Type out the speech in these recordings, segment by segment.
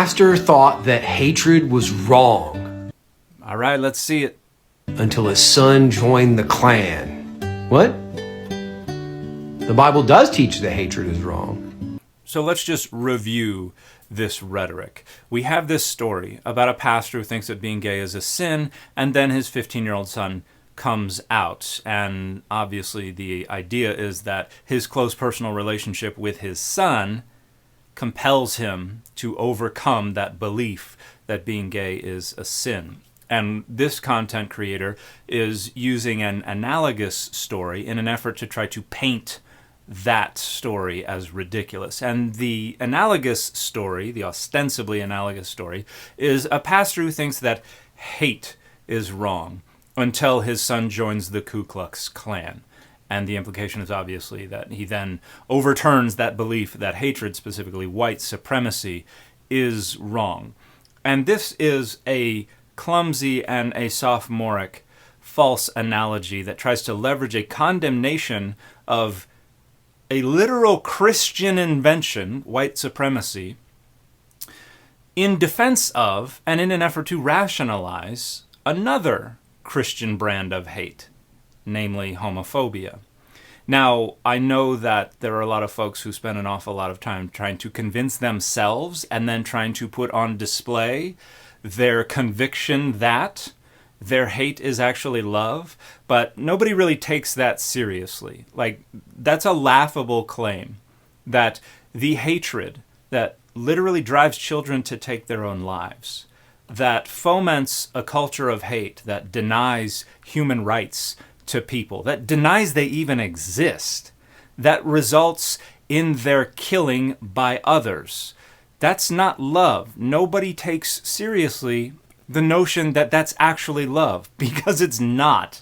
pastor thought that hatred was wrong. All right, let's see it. Until his son joined the Klan. What? The Bible does teach that hatred is wrong. So let's just review this rhetoric. We have this story about a pastor who thinks that being gay is a sin, and then his 15-year-old son comes out. And obviously the idea is that his close personal relationship with his son compels him to overcome that belief that being gay is a sin. And this content creator is using an analogous story in an effort to try to paint that story as ridiculous. And the analogous story, the ostensibly analogous story, is a pastor who thinks that hate is wrong until his son joins the Ku Klux Klan. And the implication is obviously that he then overturns that belief that hatred, specifically white supremacy, is wrong. And this is a clumsy and a sophomoric false analogy that tries to leverage a condemnation of a literal Christian invention, white supremacy, in defense of and in an effort to rationalize another Christian brand of hate, namely homophobia. Now, I know that there are a lot of folks who spend an awful lot of time trying to convince themselves and then trying to put on display their conviction that their hate is actually love, but nobody really takes that seriously. Like, that's a laughable claim, that the hatred that literally drives children to take their own lives, that foments a culture of hate, that denies human rights to people, that denies they even exist, that results in their killing by others. That's not love. Nobody takes seriously the notion that that's actually love, because it's not.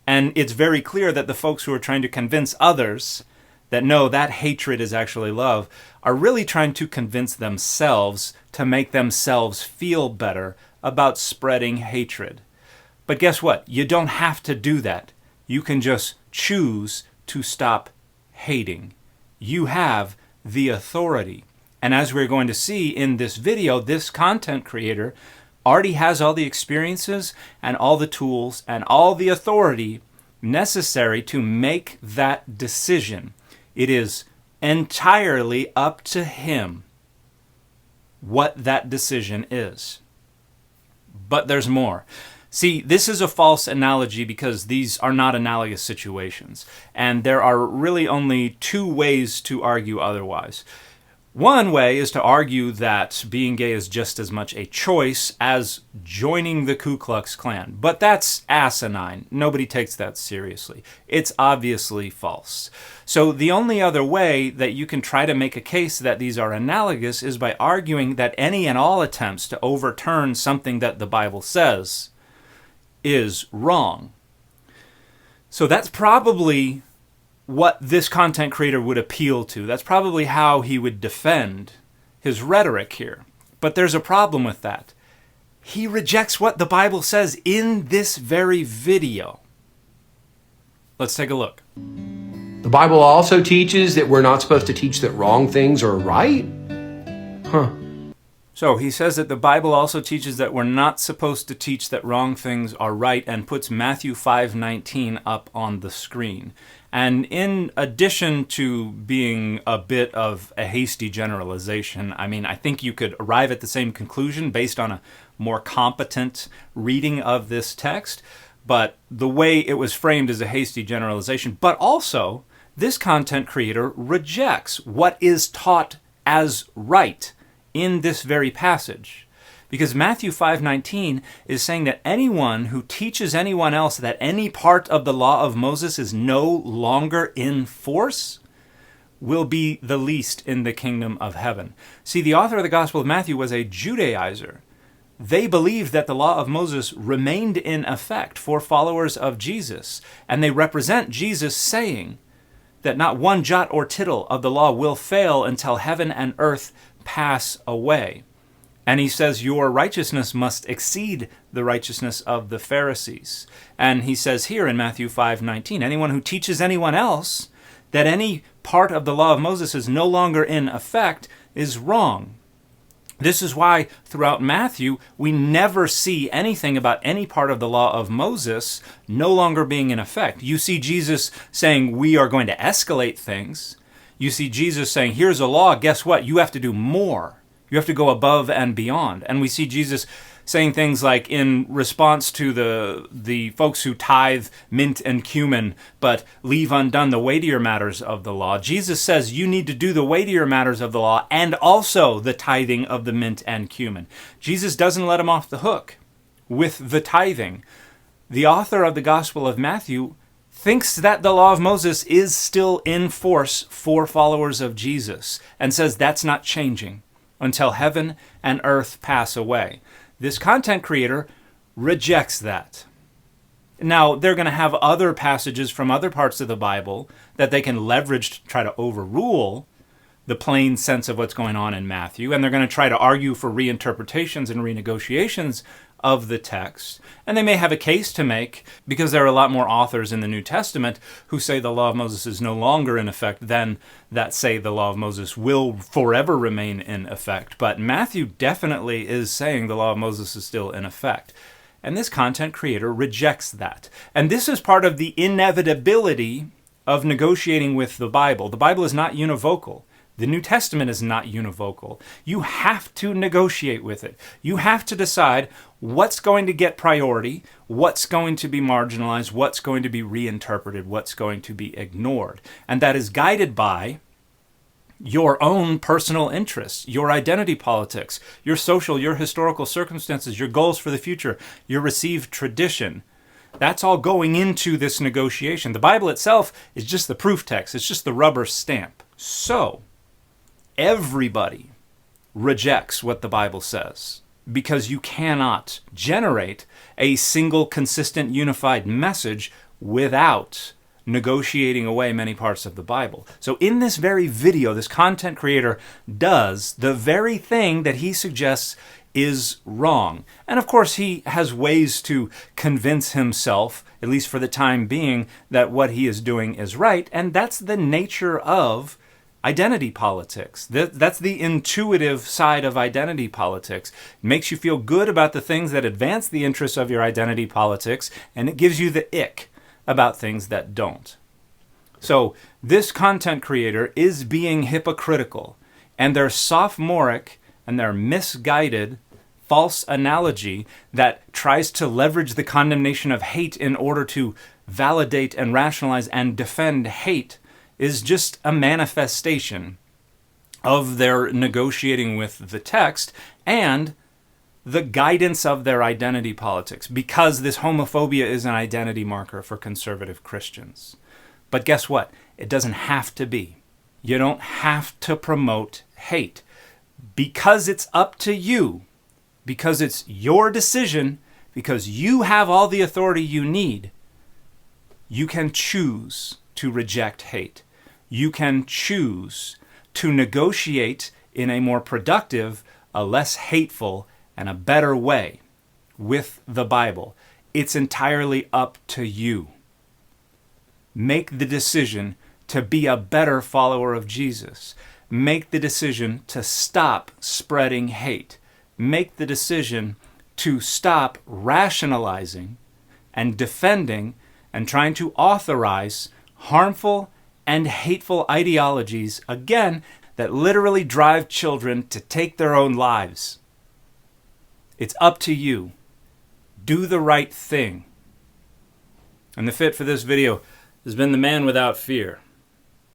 And it's very clear that the folks who are trying to convince others that no, that hatred is actually love, are really trying to convince themselves to make themselves feel better about spreading hatred. But guess what? You don't have to do that. You can just choose to stop hating. You have the authority. And as we're going to see in this video, this content creator already has all the experiences and all the tools and all the authority necessary to make that decision. It is entirely up to him what that decision is. But there's more. See, this is a false analogy because these are not analogous situations. And there are really only two ways to argue otherwise. One way is to argue that being gay is just as much a choice as joining the Ku Klux Klan. But that's asinine. Nobody takes that seriously. It's obviously false. So the only other way that you can try to make a case that these are analogous is by arguing that any and all attempts to overturn something that the Bible says is wrong. So that's probably what this content creator would appeal to. That's probably how he would defend his rhetoric here. But there's a problem with that. He rejects what the Bible says in this very video. Let's take a look. The Bible also teaches that we're not supposed to teach that wrong things are right? Huh. So he says that the Bible also teaches that we're not supposed to teach that wrong things are right, and puts Matthew 5:19 up on the screen. And in addition to being a bit of a hasty generalization, I think you could arrive at the same conclusion based on a more competent reading of this text, but the way it was framed is a hasty generalization. But also, this content creator rejects what is taught as right in this very passage. Because Matthew 5:19 is saying that anyone who teaches anyone else that any part of the law of Moses is no longer in force will be the least in the kingdom of heaven. See, the author of the Gospel of Matthew was a Judaizer. They believed that the law of Moses remained in effect for followers of Jesus, and they represent Jesus saying that not one jot or tittle of the law will fail until heaven and earth pass away. And he says, your righteousness must exceed the righteousness of the Pharisees. And he says here in Matthew 5:19, anyone who teaches anyone else that any part of the law of Moses is no longer in effect is wrong. This is why throughout Matthew, we never see anything about any part of the law of Moses no longer being in effect. You see Jesus saying, we are going to escalate things. You see Jesus saying, here's a law, guess what? You have to do more. You have to go above and beyond. And we see Jesus saying things like, in response to the folks who tithe mint and cumin but leave undone the weightier matters of the law, Jesus says you need to do the weightier matters of the law and also the tithing of the mint and cumin. Jesus doesn't let him off the hook with the tithing. The author of the Gospel of Matthew thinks that the law of Moses is still in force for followers of Jesus and says that's not changing until heaven and earth pass away. This content creator rejects that. Now, they're going to have other passages from other parts of the Bible that they can leverage to try to overrule the plain sense of what's going on in Matthew, and they're going to try to argue for reinterpretations and renegotiations of the text. And they may have a case to make, because there are a lot more authors in the New Testament who say the law of Moses is no longer in effect than that say the law of Moses will forever remain in effect. But Matthew definitely is saying the law of Moses is still in effect. And this content creator rejects that. And this is part of the inevitability of negotiating with the Bible. The Bible is not univocal. The New Testament is not univocal. You have to negotiate with it. You have to decide what's going to get priority, what's going to be marginalized, what's going to be reinterpreted, what's going to be ignored. And that is guided by your own personal interests, your identity politics, your social, your historical circumstances, your goals for the future, your received tradition. That's all going into this negotiation. The Bible itself is just the proof text. It's just the rubber stamp. So, everybody rejects what the Bible says because you cannot generate a single, consistent, unified message without negotiating away many parts of the Bible. So in this very video, this content creator does the very thing that he suggests is wrong. And of course, he has ways to convince himself, at least for the time being, that what he is doing is right. And that's the nature of identity politics. That's the intuitive side of identity politics. It makes you feel good about the things that advance the interests of your identity politics, and it gives you the ick about things that don't. So this content creator is being hypocritical, and their sophomoric and their misguided false analogy that tries to leverage the condemnation of hate in order to validate and rationalize and defend hate is just a manifestation of their negotiating with the text and the guidance of their identity politics, because this homophobia is an identity marker for conservative Christians. But guess what? It doesn't have to be. You don't have to promote hate. Because it's up to you, because it's your decision, because you have all the authority you need, you can choose to reject hate. You can choose to negotiate in a more productive, a less hateful, and a better way with the Bible. It's entirely up to you. Make the decision to be a better follower of Jesus. Make the decision to stop spreading hate. Make the decision to stop rationalizing and defending and trying to authorize harmful and hateful ideologies, again, that literally drive children to take their own lives. It's up to you. Do the right thing. And the fit for this video has been the man without fear.